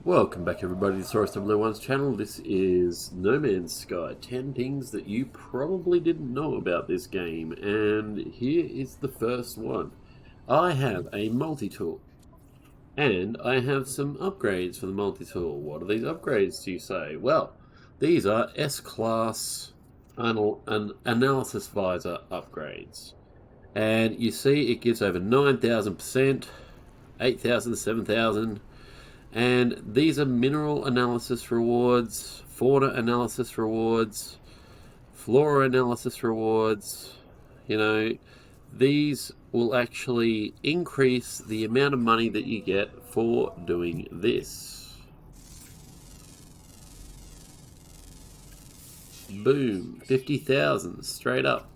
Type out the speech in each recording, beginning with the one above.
Welcome back everybody to the Saurus001's channel. This is No Man's Sky, 10 things that you probably didn't know about this game, and here is the first one. I have a multi-tool, and I have some upgrades for the multi-tool. What are these upgrades, do you say? Well, these are S-Class Analysis Visor upgrades. And you see it gives over 9,000%, 8,000, 7,000, and these are mineral analysis rewards, fauna analysis rewards, flora analysis rewards. You know, these will actually increase the amount of money that you get for doing this. Boom, 50,000 straight up.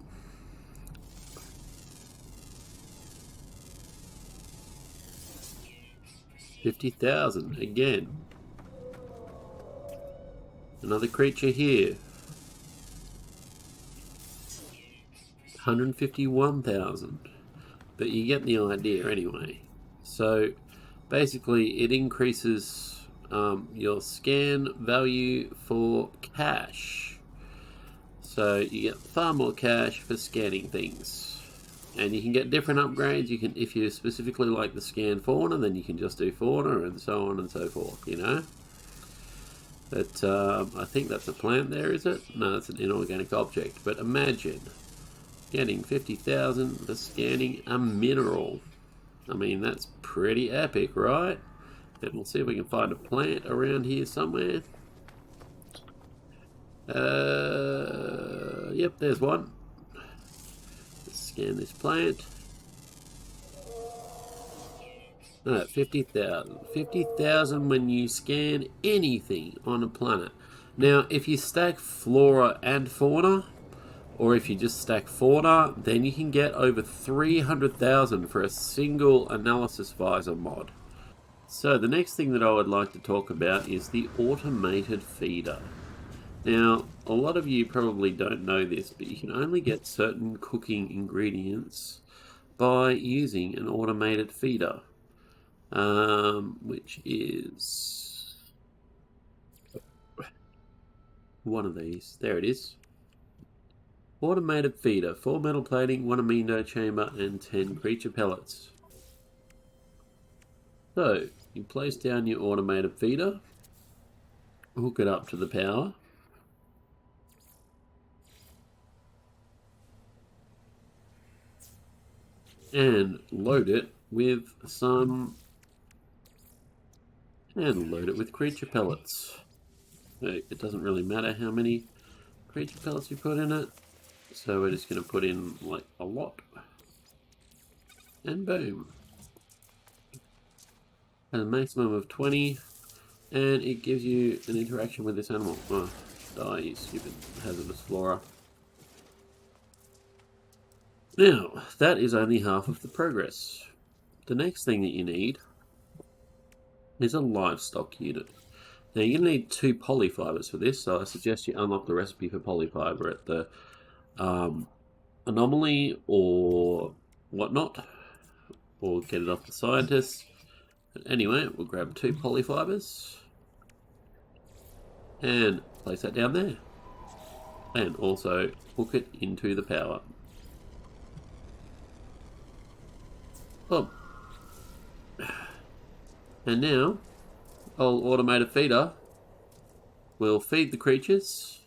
$50,000 again. Another creature here. 151,000. But you get the idea anyway. So basically it increases your scan value for cash. So you get far more cash for scanning things. And you can get different upgrades. You can, if you specifically like the scan fauna, then you can just do fauna and so on and so forth, you know. But I think that's a plant there, is it? No, it's an inorganic object. But imagine getting 50,000 for scanning a mineral. I mean, that's pretty epic, right? And we'll see if we can find a plant around here somewhere. Yep, there's one. Scan this plant. 50,000. 50,000 when you scan anything on a planet. Now, if you stack flora and fauna, or if you just stack fauna, then you can get over 300,000 for a single analysis visor mod. So the next thing that I would like to talk about is the automated feeder. Now, a lot of you probably don't know this, but you can only get certain cooking ingredients by using an automated feeder, which is one of these. There it is. Automated feeder, 4 metal plating, 1 amino chamber, and 10 creature pellets. So, you place down your automated feeder, hook it up to the power, and load it with creature pellets. So it doesn't really matter how many creature pellets you put in it, so we're just going to put in like a lot, and boom, and a maximum of 20, and it gives you an interaction with this animal. Oh, die, you stupid hazardous flora. Now, that is only half of the progress. The next thing that you need is a livestock unit. Now, you're going to need 2 polyfibers for this, so I suggest you unlock the recipe for polyfiber at the anomaly or whatnot, or get it off the scientists. But anyway, we'll grab 2 polyfibers and place that down there, and also hook it into the power. Oh. And now, old automated feeder will feed the creatures,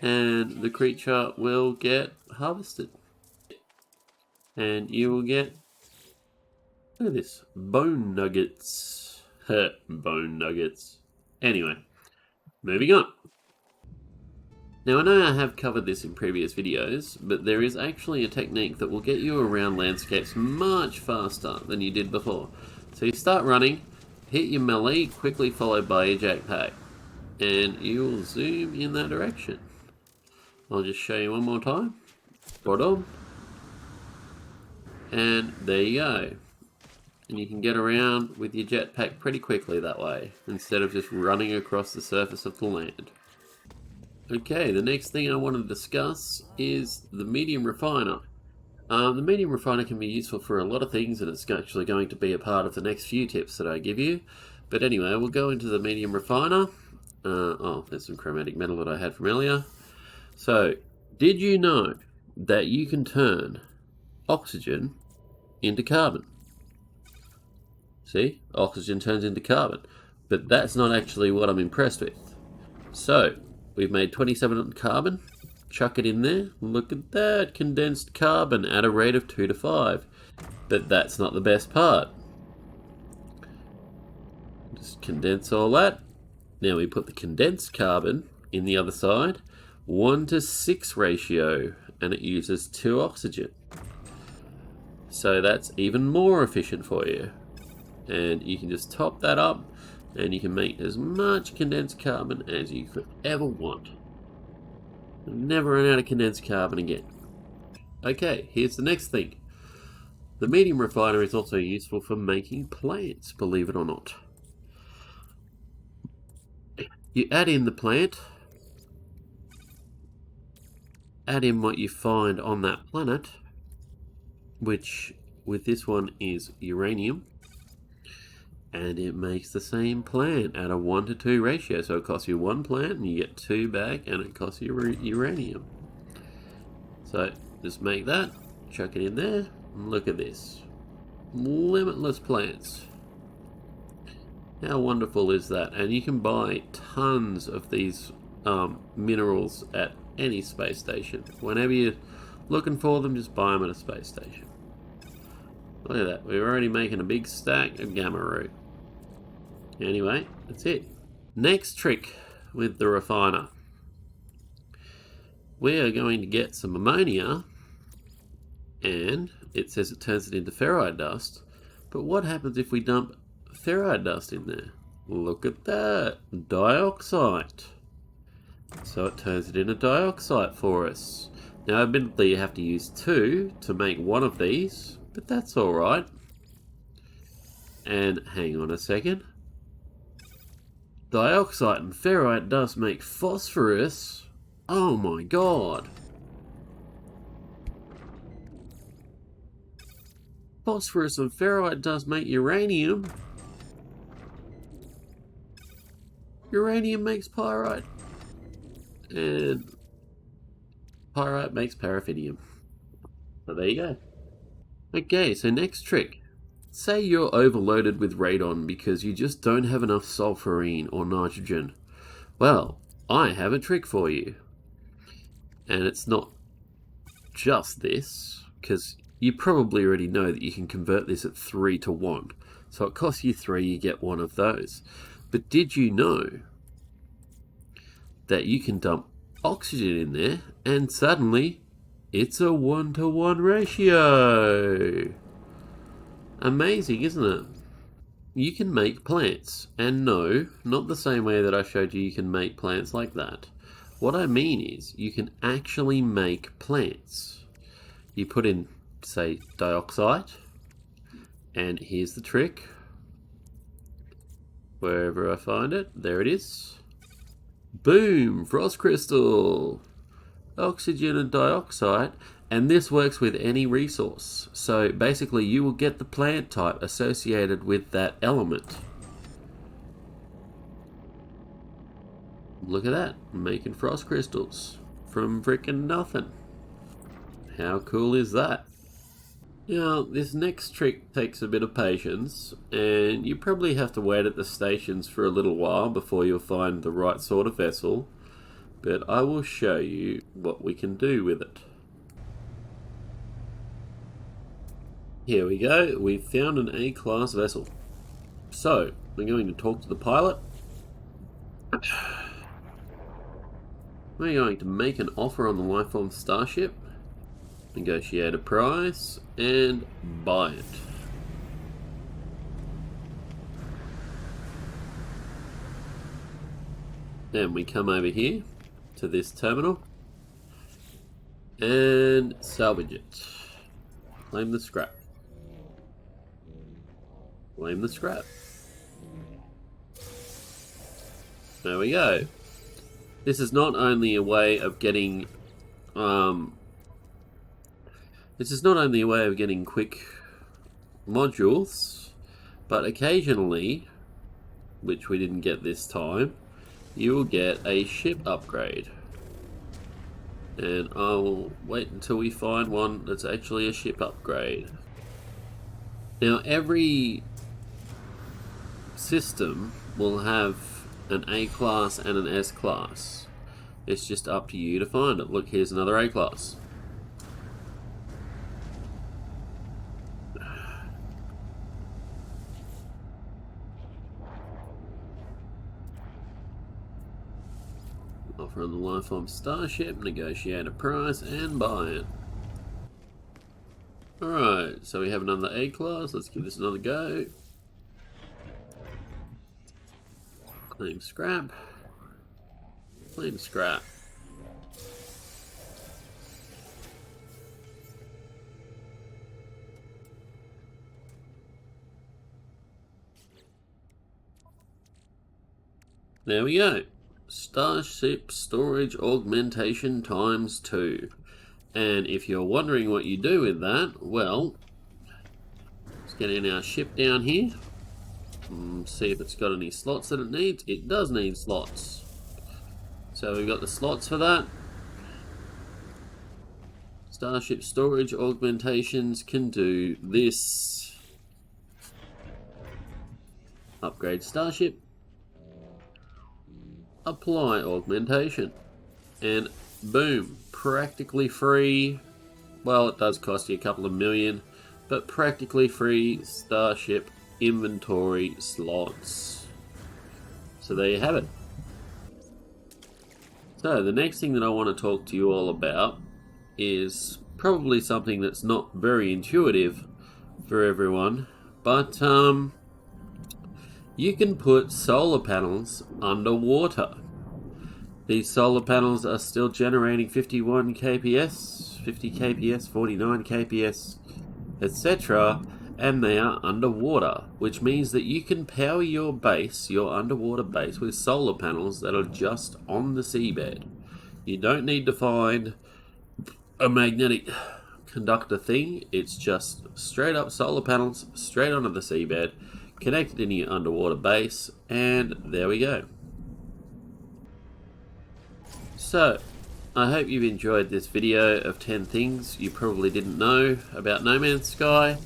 and the creature will get harvested. And you will get, look at this, bone nuggets. Bone nuggets. Anyway, moving on. Now, I know I have covered this in previous videos, but there is actually a technique that will get you around landscapes much faster than you did before. So you start running, hit your melee, quickly followed by your jetpack, and you will zoom in that direction. I'll just show you one more time. Spot on. And there you go. And you can get around with your jetpack pretty quickly that way, instead of just running across the surface of the land. Okay, the next thing I want to discuss is the medium refiner. The medium refiner can be useful for a lot of things, and it's actually going to be a part of the next few tips that I give you. But anyway, we'll go into the medium refiner. Oh, there's some chromatic metal that I had from earlier. So, did you know that you can turn oxygen into carbon? See, oxygen turns into carbon. But that's not actually what I'm impressed with. So, we've made 27 carbon. Chuck it in there. Look at that, condensed carbon at a rate of 2 to 5. But that's not the best part. Just condense all that. Now we put the condensed carbon in the other side. 1 to 6 ratio, and it uses 2 oxygen. So that's even more efficient for you. And you can just top that up, and you can make as much condensed carbon as you could ever want. You'll never run out of condensed carbon again. Okay, here's the next thing. The medium refiner is also useful for making plants, believe it or not. You add in the plant, add in what you find on that planet, which with this one is uranium, and it makes the same plant at a 1 to 2 ratio. So it costs you 1 plant and you get 2 back, and it costs you uranium. So just make that, chuck it in there, and look at this. Limitless plants. How wonderful is that? And you can buy tons of these minerals at any space station. Whenever you're looking for them, just buy them at a space station. Look at that. We're already making a big stack of gamma root. Anyway, that's it. Next trick with the refiner. We are going to get some ammonia, and it says it turns it into ferrite dust. But what happens if we dump ferrite dust in there? Look at that. Dioxide. So it turns it into dioxide for us. Now admittedly you have to use 2 to make one of these, but that's alright. And hang on a second. Dioxide and ferrite dust make phosphorus. Oh my god. Phosphorus and ferrite dust make uranium. Uranium makes pyrite. And pyrite makes paraffinium. So there you go. Okay, so next trick. Say you're overloaded with radon because you just don't have enough sulfurine or nitrogen. Well, I have a trick for you. And it's not just this, because you probably already know that you can convert this at 3 to 1. So it costs you 3, you get 1 of those. But did you know that you can dump oxygen in there and suddenly it's a 1 to 1 ratio? Amazing, isn't it? You can make plants, and no, not the same way that I showed you can make plants like that. What I mean is you can actually make plants. You put in, say, dioxide, and here's the trick. Wherever I find it, there it is. Boom! Frost crystal! Oxygen and dioxide, and this works with any resource. So basically you will get the plant type associated with that element. Look at that, making frost crystals from frickin' nothing. How cool is that? Now, this next trick takes a bit of patience, and you probably have to wait at the stations for a little while before you'll find the right sort of vessel, but I will show you what we can do with it. Here we go, we've found an A-class vessel. So, we're going to talk to the pilot. We're going to make an offer on the Lifeform Starship, negotiate a price, and buy it. Then we come over here to this terminal and salvage it. Claim the scrap. Claim the scrap. There we go. This is not only a way of getting quick modules, but occasionally which we didn't get this time, you will get a ship upgrade. And I will wait until we find one that's actually a ship upgrade. Now, every system will have an A class and an S class. It's just up to you to find it. Look, here's another A class. Offer on the Lifeline Starship, negotiate a price, and buy it. Alright, so we have another A class. Let's give this another go. Claim scrap. Claim scrap. There we go. Starship storage augmentation ×2. And if you're wondering what you do with that, well, let's get in our ship down here. See if it's got any slots that it needs. It does need slots. So we've got the slots for that. Starship storage augmentations can do this. Upgrade Starship. Apply augmentation. And boom, practically free. Well, it does cost you a couple of million, but practically free Starship inventory slots. So there you have it. So the next thing that I want to talk to you all about is probably something that's not very intuitive for everyone, but you can put solar panels underwater. These solar panels are still generating 51 kps, 50 kps, 49 kps, etc. And they are underwater, which means that you can power your base, your underwater base, with solar panels that are just on the seabed. You don't need to find a magnetic conductor thing. It's just straight up solar panels, straight onto the seabed, connected in your underwater base, and there we go. So, I hope you've enjoyed this video of 10 things you probably didn't know about No Man's Sky.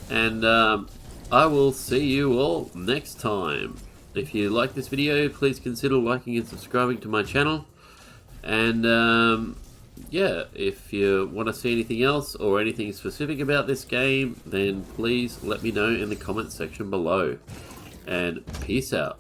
And I will see you all next time. If you like this video, please consider liking and subscribing to my channel. And yeah, if you want to see anything else or anything specific about this game, then please let me know in the comment section below. And peace out.